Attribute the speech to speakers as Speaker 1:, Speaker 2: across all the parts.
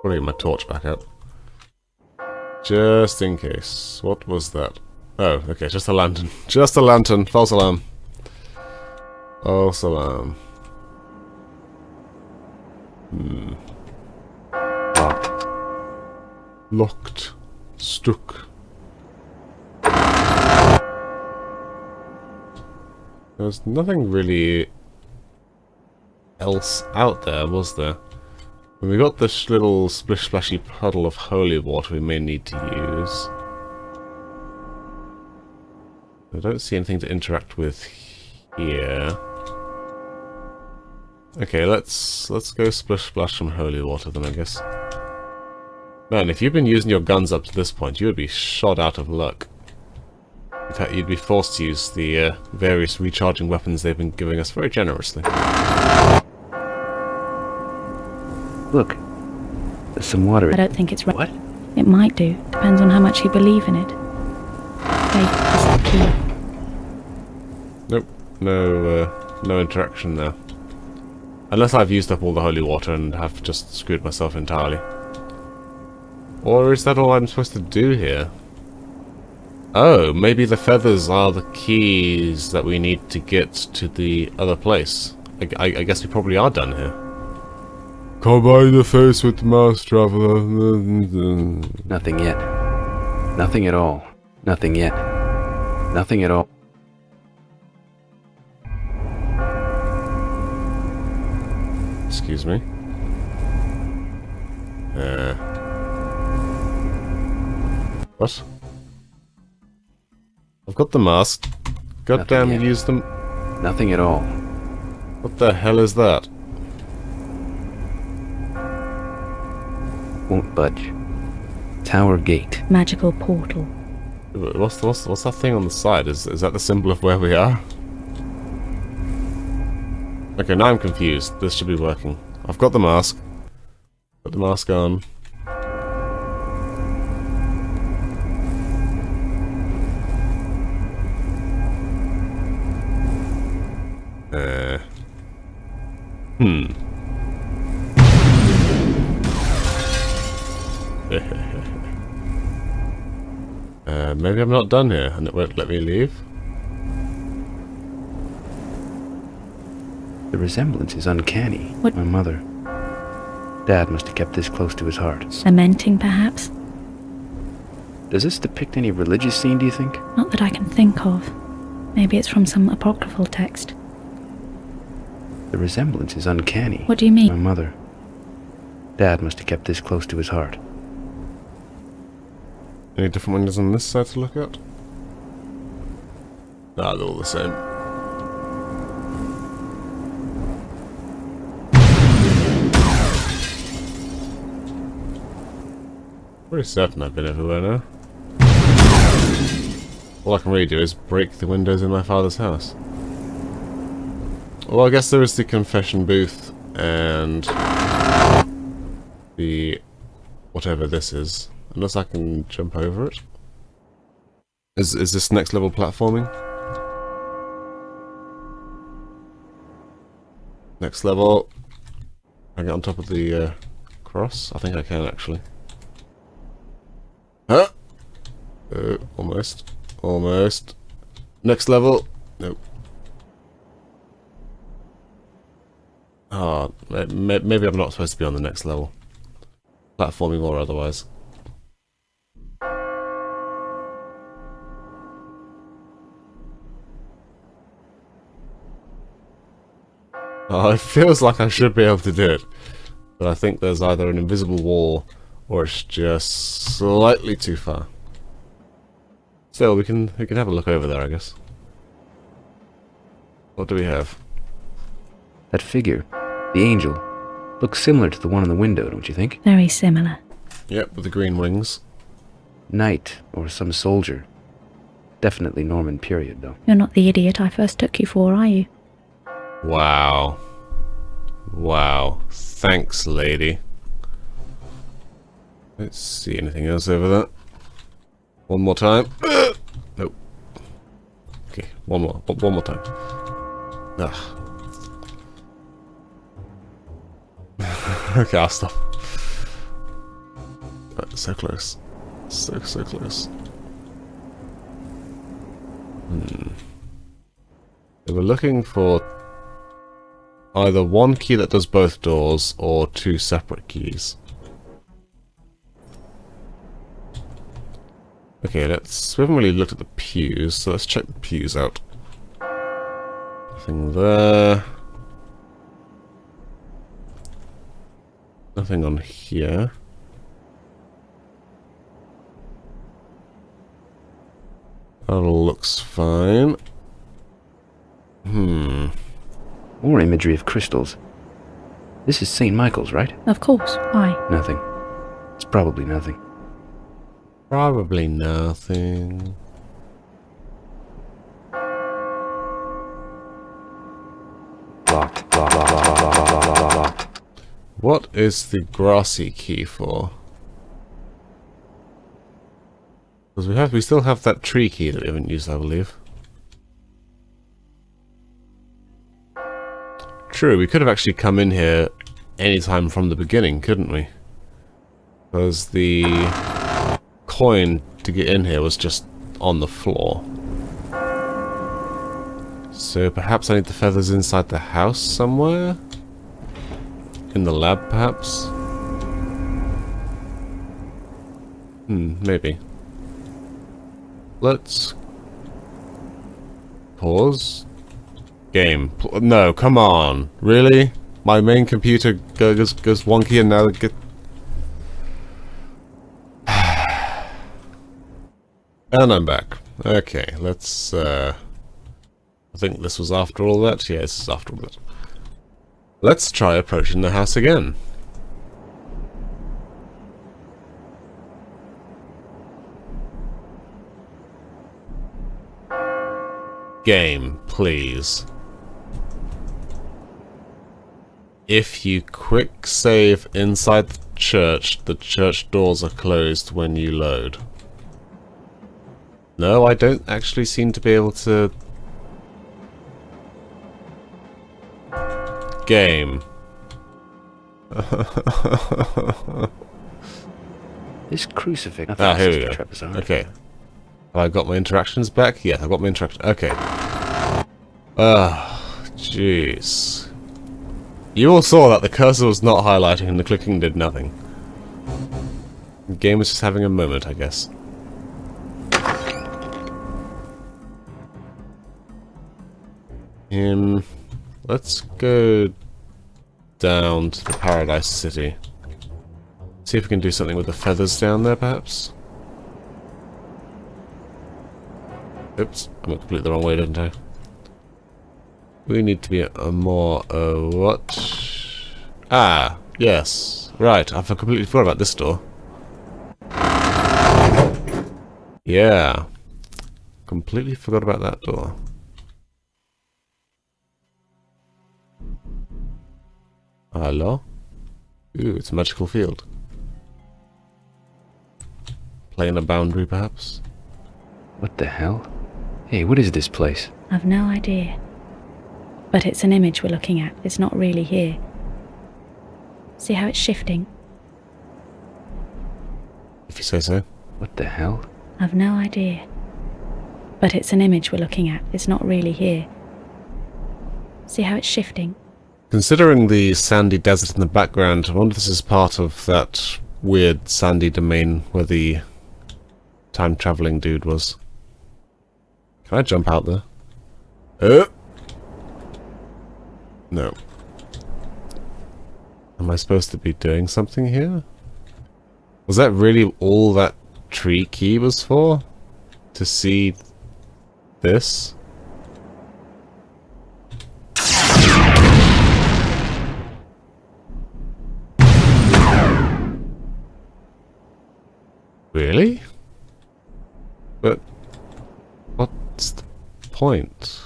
Speaker 1: Probably get my torch back out. Just in case. What was that? Oh, okay, just a lantern. Just a lantern. False alarm. False alarm. Locked. Stuck. There's nothing really else out there, was there? When we got this little splish-splashy puddle of holy water we may need to use. I don't see anything to interact with here. Okay, let's go splish-splash some holy water then, I guess. Man, if you've been using your guns up to this point, you would be shot out of luck. In fact, you'd be forced to use the various recharging weapons they've been giving us very generously.
Speaker 2: Look, there's some water.
Speaker 3: I don't think it's right.
Speaker 2: What?
Speaker 3: It might do. Depends on how much you believe in it. Faith is the key.
Speaker 1: Nope, no interaction there. Unless I've used up all the holy water and have just screwed myself entirely. Or is that all I'm supposed to do here? Oh, maybe the feathers are the keys that we need to get to the other place. I guess we probably are done here. Come by the face with the mouse, traveler.
Speaker 2: Nothing yet. Nothing at all. Nothing yet. Nothing at all.
Speaker 1: Excuse me. What? I've got the mask. Goddamn, you used them.
Speaker 2: Nothing at all.
Speaker 1: What the hell is that?
Speaker 2: Won't budge. Tower gate.
Speaker 3: Magical portal.
Speaker 1: What's that thing on the side? Is that the symbol of where we are? Okay, now I'm confused. This should be working. I've got the mask. Put the mask on. Maybe I'm not done here, and it won't let me leave.
Speaker 2: The resemblance is uncanny.
Speaker 3: What?
Speaker 2: My mother. Dad must have kept this close to his heart.
Speaker 3: Lamenting, perhaps?
Speaker 2: Does this depict any religious scene, do you think?
Speaker 3: Not that I can think of. Maybe it's from some apocryphal text.
Speaker 2: The resemblance is uncanny.
Speaker 3: What do you mean?
Speaker 2: My mother. Dad must have kept this close to his heart.
Speaker 1: Any different windows on this side to look at? Nah, they're all the same. Pretty certain I've been everywhere now. All I can really do is break the windows in my father's house. Well, I guess there is the confession booth and the whatever this is. Unless I can jump over it. Is this next level platforming? Next level. Can I get on top of the cross? I think I can actually. Huh? Almost. Almost. Next level. Nope. Ah, maybe I'm not supposed to be on the next level. Platforming or otherwise. Oh, it feels like I should be able to do it. But I think there's either an invisible wall or it's just slightly too far. Still, we can have a look over there, I guess. What do we have?
Speaker 2: That figure, the angel, looks similar to the one in the window, don't you think?
Speaker 3: Very similar.
Speaker 1: Yep, with the green wings.
Speaker 2: Knight or some soldier. Definitely Norman period, though.
Speaker 3: You're not the idiot I first took you for, are you?
Speaker 1: Wow. Wow. Thanks, lady. Let's see anything else over there. One more time. Nope. Okay, one more time. Ugh. Okay, I'll stop. Right, so close. So close. So we're looking for either one key that does both doors or two separate keys. Okay, we haven't really looked at the pews, so let's check the pews out. Nothing there. Nothing on here. That all looks fine.
Speaker 2: More imagery of crystals. This is St. Michael's, right?
Speaker 3: Of course. Why?
Speaker 2: Nothing. It's probably nothing.
Speaker 1: Probably nothing.
Speaker 2: Locked. Locked.
Speaker 1: What is the grassy key for? Because we still have that tree key that we haven't used, I believe. True, we could have actually come in here anytime from the beginning, couldn't we? Because the coin to get in here was just on the floor. So perhaps I need the feathers inside the house somewhere? In the lab, perhaps? Maybe. Let's pause. Game. No, come on. Really? My main computer goes wonky and now get... And I'm back. Okay, let's I think this was after all that. Yeah, this is after all that. Let's try approaching the house again. Game, please. If you quick save inside the church doors are closed when you load. No, I don't actually seem to be able to... Game.
Speaker 2: This crucifix.
Speaker 1: Here we go. Okay. Have I got my interactions back? Yeah, I've got my interaction. Okay. Jeez. You all saw that the cursor was not highlighting and the clicking did nothing. The game was just having a moment, I guess. Let's go down to the Paradise City. See if we can do something with the feathers down there, perhaps? Oops, I went completely the wrong way, didn't I? We need to be a more, what? Ah, yes. Right, I completely forgot about this door. Yeah. Completely forgot about that door. Hello? Ooh, it's a magical field. Playing a boundary, perhaps?
Speaker 2: What the hell? Hey, what is this place?
Speaker 3: I've no idea. But it's an image we're looking at. It's not really here. See how it's shifting?
Speaker 1: If you say so.
Speaker 2: What the hell?
Speaker 3: I've no idea. But it's an image we're looking at. It's not really here. See how it's shifting?
Speaker 1: Considering the sandy desert in the background, I wonder if this is part of that weird sandy domain where the time-traveling dude was. Can I jump out there? No. Am I supposed to be doing something here? Was that really all that tree key was for? To see this? Really? But what's the point?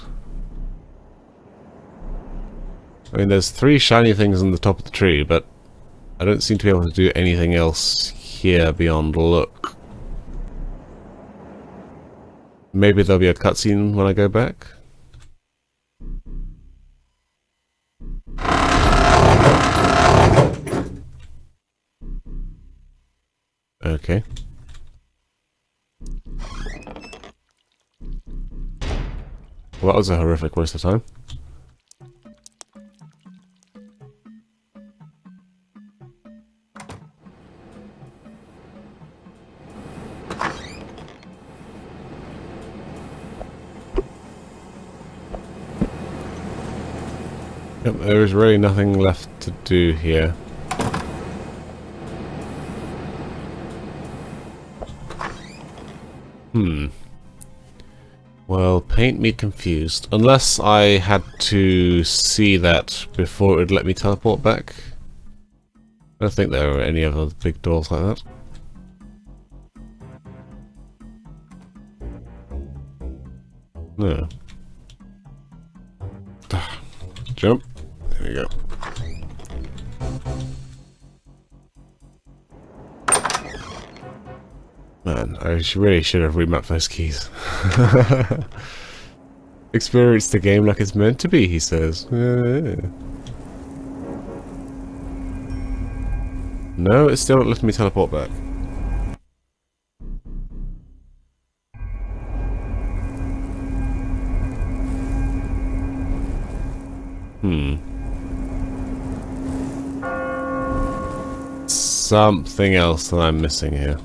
Speaker 1: I mean, there's 3 shiny things on the top of the tree, but I don't seem to be able to do anything else here beyond look. Maybe there'll be a cutscene when I go back? okay. Well, that was a horrific waste of time. Yep, there is really nothing left to do here. Well, paint me confused. Unless I had to see that before it would let me teleport back. I don't think there are any other big doors like that. No. Jump. There we go. Man, I really should have remapped those keys. Experience the game like it's meant to be, he says. No, it's still not letting me teleport back. Something else that I'm missing here.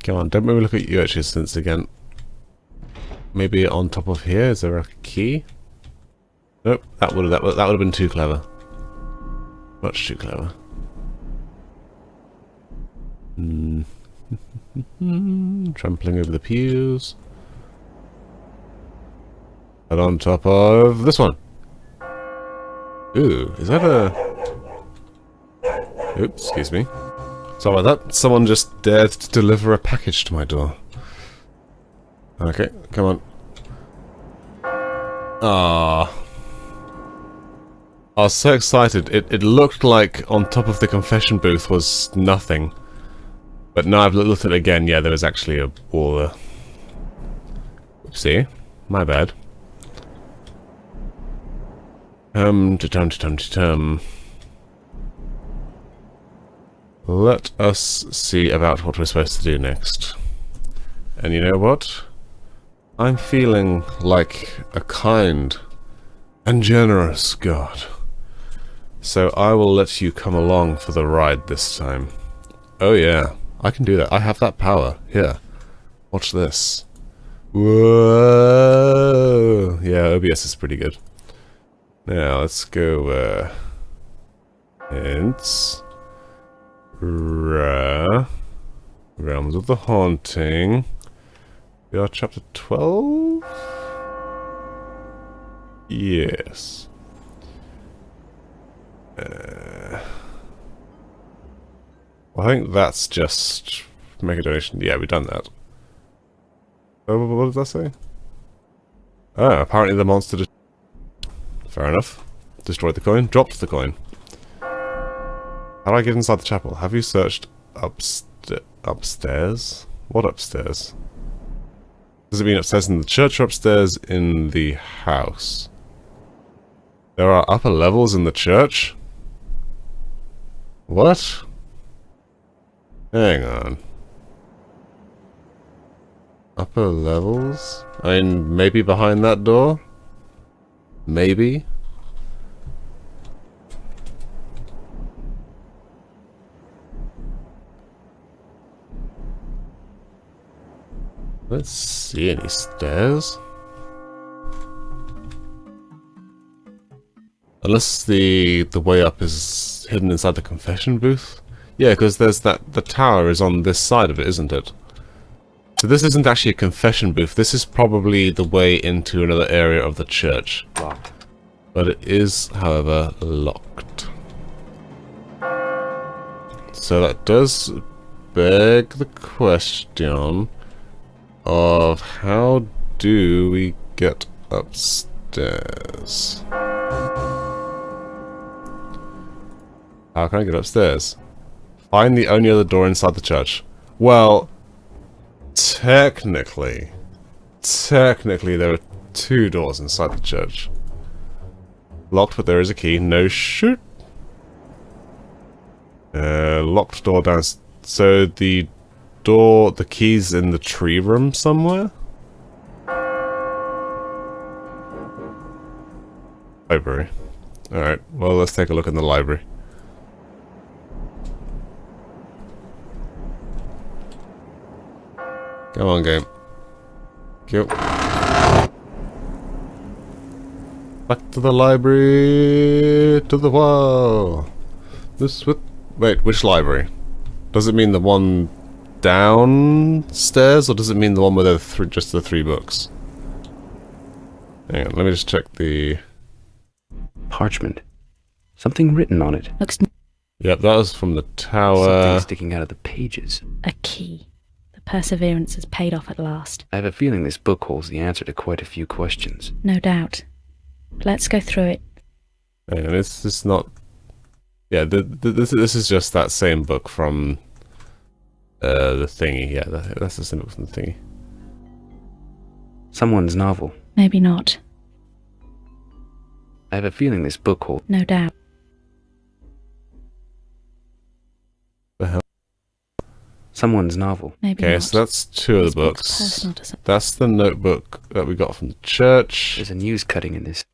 Speaker 1: Come on, don't make me look at you actually since again. Maybe on top of here, is there a key? Nope, that would have been too clever. Much too clever. Trampling over the pews. And on top of this one. Ooh, is that a... Oops, excuse me. Sorry about that. Someone just dared to deliver a package to my door. Okay, come on. Ah. I was so excited. It looked like on top of the confession booth was nothing. But now I've looked at it again, yeah, there was actually a wall there. Oopsie. My bad. Let us see about what we're supposed to do next. And you know what? I'm feeling like a kind and generous god. So I will let you come along for the ride this time. Oh yeah, I can do that. I have that power. Here. Watch this. Whoa! Yeah, OBS is pretty good. Now, let's go, hints. Realms of the Haunting. We are chapter 12? Yes. Well, I think that's just make a donation. Yeah, we've done that. Oh, what does that say? Oh, apparently the monster just... Fair enough. Destroyed the coin. Dropped the coin. How do I get inside the chapel? Have you searched upstairs? What upstairs? Does it mean upstairs in the church or upstairs in the house? There are upper levels in the church? What? Hang on. Upper levels? I mean, maybe behind that door? Maybe? Let's see any stairs. Unless the way up is hidden inside the confession booth. Yeah, because there's that the tower is on this side of it, isn't it? So this isn't actually a confession booth. This is probably the way into another area of the church.
Speaker 2: Locked.
Speaker 1: But it is, however, locked. So that does beg the question of how do we get upstairs? How can I get upstairs? Find the only other door inside the church. Well, Technically, there are 2 doors inside the church. Locked, but there is a key. No shoot. Locked door down. So the door, the key's in the tree room somewhere? Library. Alright, well, let's take a look in the library. Come on, game. Go. Back to the library, to the wall. This with. Wait, which library? Does it mean the one downstairs, or does it mean the one with just the 3 books? Hang on, let me just check the...
Speaker 2: Parchment. Something written on it.
Speaker 3: Looks
Speaker 1: Yep, that was from the tower.
Speaker 2: Something sticking out of the pages.
Speaker 3: a key. The perseverance has paid off at last.
Speaker 2: I have a feeling this book holds the answer to quite a few questions.
Speaker 3: No doubt. Let's go through it.
Speaker 1: Hang on, it's just not... Yeah, this is just that same book from the thingy. Yeah, that's the same book from the thingy.
Speaker 2: Someone's novel.
Speaker 3: Maybe not.
Speaker 2: I have a feeling this book holds...
Speaker 3: No doubt.
Speaker 1: The hell?
Speaker 2: Someone's novel.
Speaker 3: Maybe
Speaker 1: Okay,
Speaker 3: not.
Speaker 1: so that's 2 of
Speaker 3: This
Speaker 1: the
Speaker 3: book's
Speaker 1: books.
Speaker 3: personal to some-
Speaker 1: That's the notebook that we got from the church.
Speaker 2: There's a news cutting in this.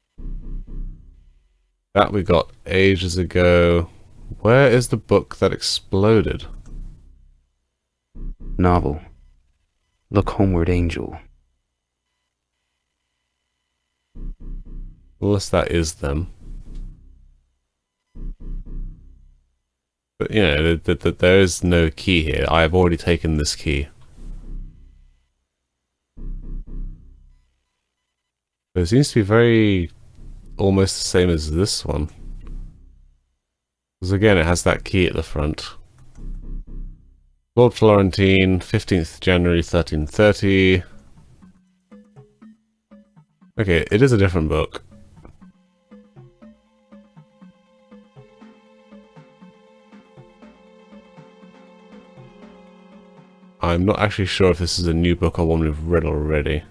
Speaker 1: That we got ages ago. Where is the book that exploded?
Speaker 2: Novel. Look Homeward, Angel.
Speaker 1: Unless that is them. But, you know, there is no key here. I have already taken this key. But it seems to be very... almost the same as this one. Because again, it has that key at the front. Lord Florentine, 15th January 1330. Okay, it is a different book. I'm not actually sure if this is a new book or one we've read already.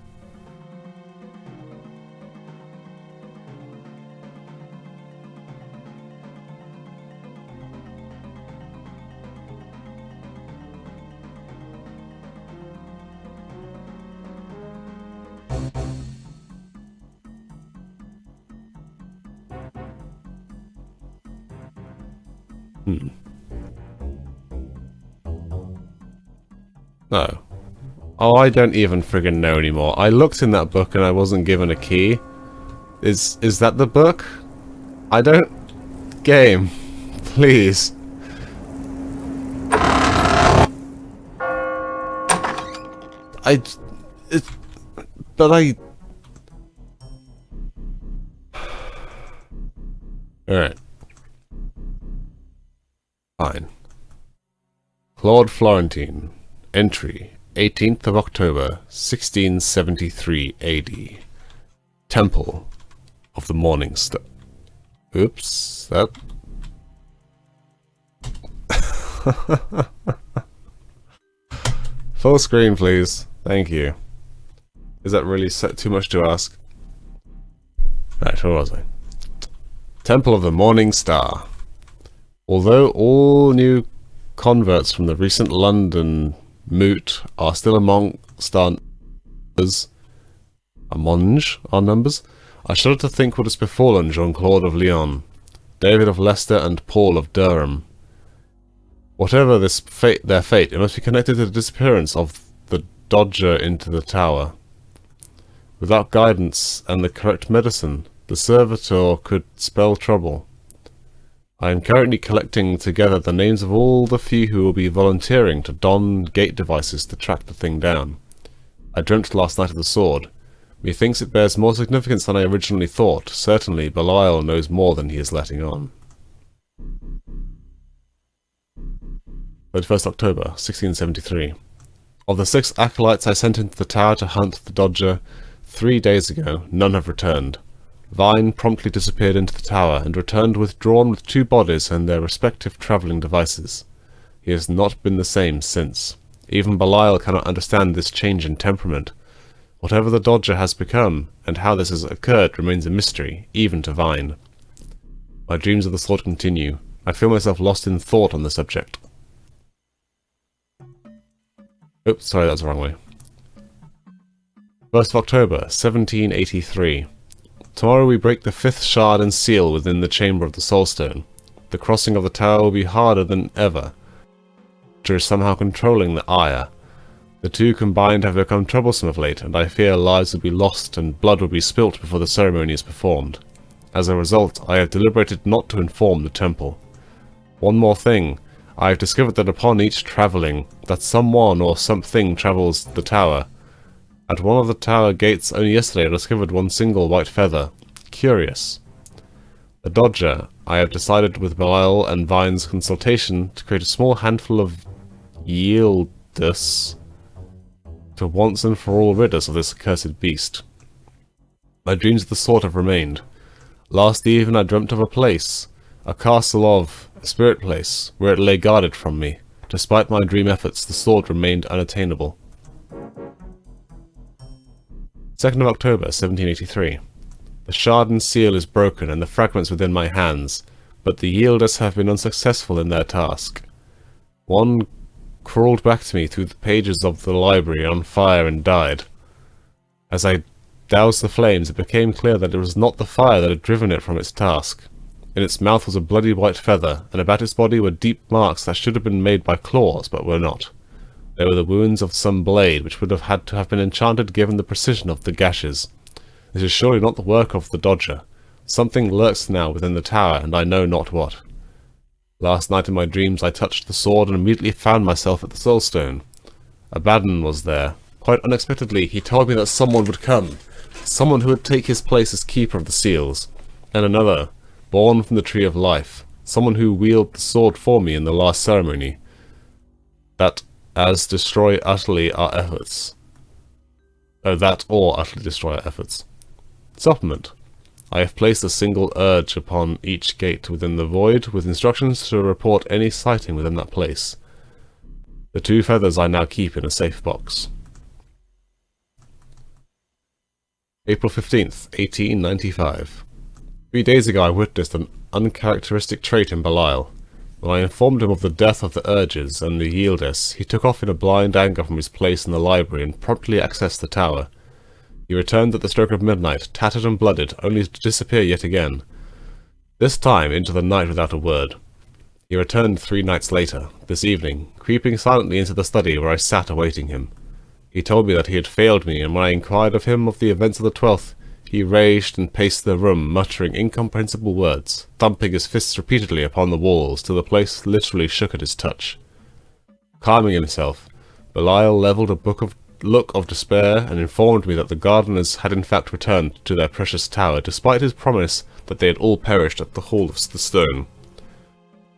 Speaker 1: No. Oh, I don't even friggin' know anymore. I looked in that book and I wasn't given a key. Is that the book? I don't... Game. Please. Alright. Fine. Claude Florentine. Entry. 18th of October, 1673 AD. Temple of the Morning Star. Oops. That... Full screen, please. Thank you. Is that really too much to ask? Right, where was I? Temple of the Morning Star. Although all new converts from the recent London moot are still amongst our numbers, I shudder to think what has befallen Jean-Claude of Lyon, David of Leicester, and Paul of Durham. Whatever their fate, it must be connected to the disappearance of the Dodger into the tower. Without guidance and the correct medicine, the servitor could spell trouble. I am currently collecting together the names of all the few who will be volunteering to don gate devices to track the thing down. I dreamt last night of the sword. Methinks it bears more significance than I originally thought. Certainly, Belial knows more than he is letting on. 31st October, 1673. Of the 6 acolytes I sent into the tower to hunt the Dodger 3 days ago, none have returned. Vine promptly disappeared into the tower and returned withdrawn with 2 bodies and their respective travelling devices. He has not been the same since. Even Belial cannot understand this change in temperament. Whatever the Dodger has become, and how this has occurred, remains a mystery, even to Vine. My dreams of the sword continue. I feel myself lost in thought on the subject. Oops, sorry, that's the wrong way. 1st of October, 1783. Tomorrow we break the 5th shard and seal within the chamber of the Soulstone. The crossing of the tower will be harder than ever. Is somehow controlling the ire. The two combined have become troublesome of late, and I fear lives will be lost and blood will be spilt before the ceremony is performed. As a result, I have deliberated not to inform the temple. One more thing. I have discovered that upon each travelling, that someone or something travels the tower. At one of the tower gates only yesterday I discovered one single white feather. Curious. The Dodger. I have decided with Belial and Vine's consultation to create a small handful of Yieldus to once and for all rid us of this accursed beast. My dreams of the sort have remained. Last evening I dreamt of a place, a castle of, a spirit place, where it lay guarded from me. Despite my dream efforts, the sword remained unattainable. 2nd of October, 1783. The shard and seal is broken and the fragments within my hands, but the Yieldus have been unsuccessful in their task. One crawled back to me through the pages of the library on fire and died. As I doused the flames, it became clear that it was not the fire that had driven it from its task. In its mouth was a bloody white feather, and about its body were deep marks that should have been made by claws, but were not. They were the wounds of some blade, which would have had to have been enchanted given the precision of the gashes. This is surely not the work of the Dodger. Something lurks now within the tower, and I know not what. Last night in my dreams I touched the sword and immediately found myself at the Soulstone. Abaddon was there. Quite unexpectedly he told me that someone would come, someone who would take his place as keeper of the seals, and another, born from the Tree of Life, someone who wielded the sword for me in the last ceremony, that as destroy utterly our efforts. That or utterly destroy our efforts. Supplement. I have placed a single urge upon each gate within the void, with instructions to report any sighting within that place. The 2 feathers I now keep in a safe box. April 15th, 1895. 3 days ago I witnessed an uncharacteristic trait in Belial. When I informed him of the death of the Urges and the Yieldus, he took off in a blind anger from his place in the library and promptly accessed the tower. He returned at the stroke of midnight, tattered and blooded, only to disappear yet again. This time into the night without a word. He returned 3 nights later, this evening, creeping silently into the study where I sat awaiting him. He told me that he had failed me, and when I inquired of him of the events of the 12th, he raged and paced the room, muttering incomprehensible words, thumping his fists repeatedly upon the walls, till the place literally shook at his touch. Calming himself, Belial levelled a look of despair and informed me that the gardeners had in fact returned to their precious tower, despite his promise that they had all perished at the Hall of the Stone.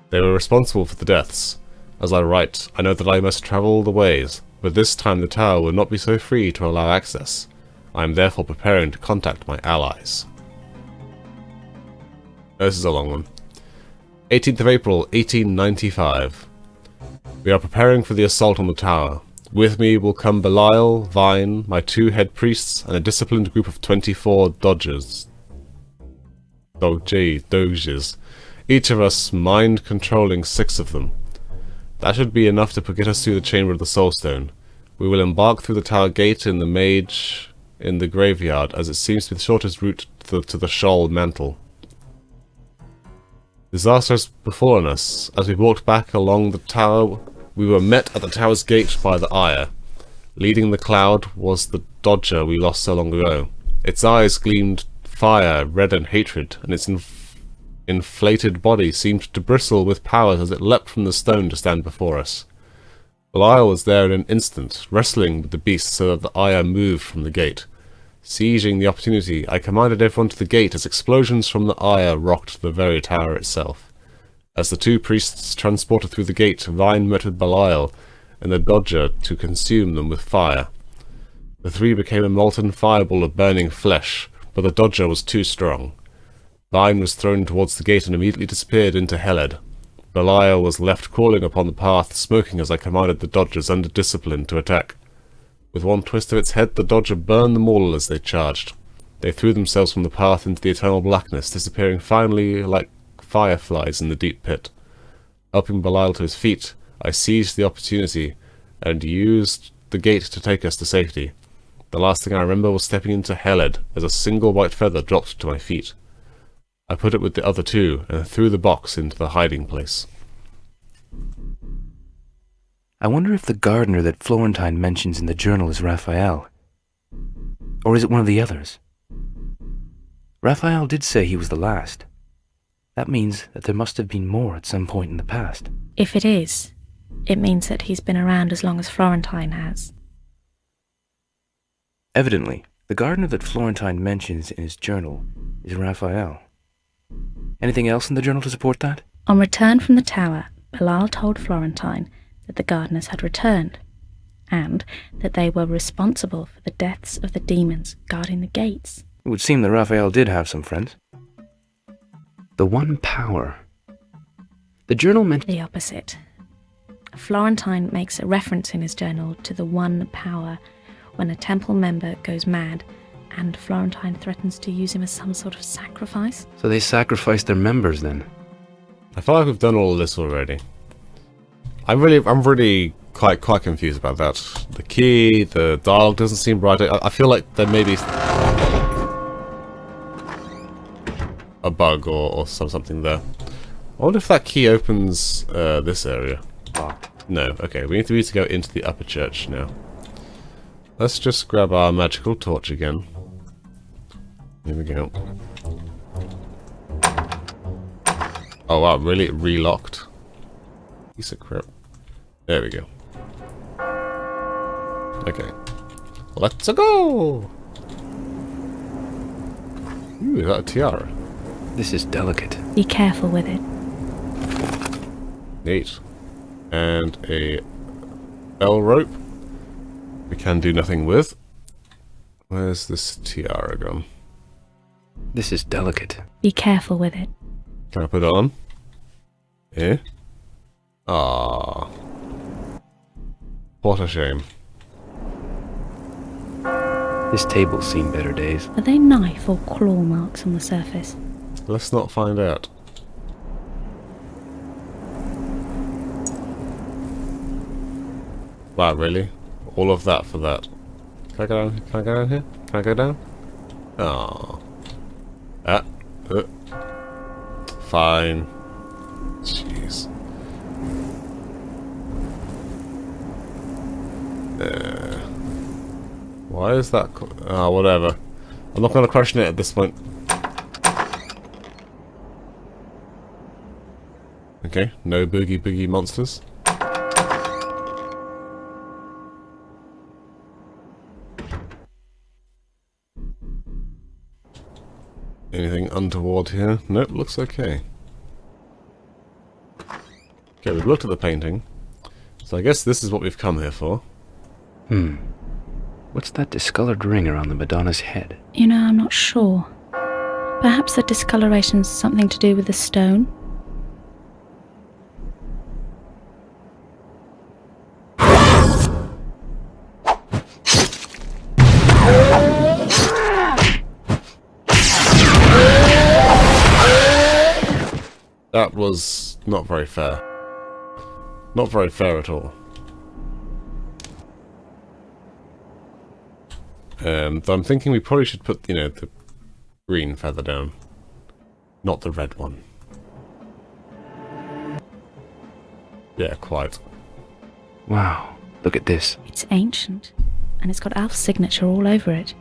Speaker 1: They were responsible for the deaths. As I write, I know that I must travel the ways, but this time the tower will not be so free to allow access. I am therefore preparing to contact my allies. This is a long one. 18th of April, 1895. We are preparing for the assault on the tower. With me will come Belial, Vine, my 2 head priests, and a disciplined group of 24 Doges. Each of us mind-controlling 6 of them. That should be enough to get us through the chamber of the Soulstone. We will embark through the tower gate in the mage in the graveyard, as it seems to be the shortest route to the Shoal Mantle. Disaster has befallen us. As we walked back along the tower, we were met at the tower's gate by the ire. Leading the cloud was the Dodger we lost so long ago. Its eyes gleamed fire, red and hatred, and its inflated body seemed to bristle with powers as it leapt from the stone to stand before us. Belial was there in an instant, wrestling with the beast so that the ire moved from the gate. Seizing the opportunity, I commanded everyone to the gate as explosions from the ire rocked the very tower itself. As the 2 priests transported through the gate, Vine met with Belial and the Dodger to consume them with fire. The 3 became a molten fireball of burning flesh, but the Dodger was too strong. Vine was thrown towards the gate and immediately disappeared into Heled. Belial was left crawling upon the path, smoking as I commanded the dodgers under discipline to attack. With one twist of its head, the dodger burned them all as they charged. They threw themselves from the path into the eternal blackness, disappearing finally like fireflies in the deep pit. Helping Belial to his feet, I seized the opportunity and used the gate to take us to safety. The last thing I remember was stepping into Heled as a single white feather dropped to my feet. I put it with the other two and threw the box into the hiding place.
Speaker 2: I wonder if the gardener that Florentine mentions in the journal is Raphael. Or is it one of the others? Raphael did say he was the last. That means that there must have been more at some point in the past.
Speaker 3: If it is, it means that he's been around as long as Florentine has.
Speaker 2: Evidently, the gardener that Florentine mentions in his journal is Raphael. Anything else in the journal to support that?
Speaker 3: On return from the tower, Belial told Florentine that the gardeners had returned, and that they were responsible for the deaths of the demons guarding the gates.
Speaker 2: It would seem that Raphael did have some friends. The one power. The journal meant...
Speaker 3: The opposite. Florentine makes a reference in his journal to the one power when a temple member goes mad, and Florentine threatens to use him as some sort of sacrifice.
Speaker 2: So they sacrificed their members then?
Speaker 1: I feel like we've done all of this already. I'm really quite confused about that. The key, the dialogue doesn't seem right. I feel like there may be a bug or something there. I wonder if that key opens this area.
Speaker 2: Locked.
Speaker 1: No, okay, we need to go into the upper church now. Let's just grab our magical torch again. Here we go. Oh wow, really? It relocked? Piece of crap. There we go. Okay. Let's go! Ooh, is that a tiara?
Speaker 2: This is delicate.
Speaker 3: Be careful with it.
Speaker 1: Neat. And a bell rope. We can do nothing with. Where's this tiara gone?
Speaker 2: This is delicate.
Speaker 3: Be careful with it.
Speaker 1: Can I put it on? Yeah? Ah. What a shame.
Speaker 2: This table's seen better days.
Speaker 3: Are they knife or claw marks on the surface?
Speaker 1: Let's not find out. Wow, really? All of that for that? Can I go down? Can I go down here? Can I go down? Oh. Fine. Jeez. Why is that? Whatever. I'm not going to question it at this point. Okay, no boogie monsters. Anything untoward here? Nope, looks okay. Okay, we've looked at the painting. So I guess this is what we've come here for.
Speaker 2: What's that discolored ring around the Madonna's head?
Speaker 3: You know, I'm not sure. Perhaps the discoloration's something to do with the stone?
Speaker 1: That was not very fair. Not very fair at all. Though I'm thinking we probably should put, the green feather down. Not the red one. Yeah, quite.
Speaker 2: Wow, look at this.
Speaker 3: It's ancient, and it's got Alf's signature all over it.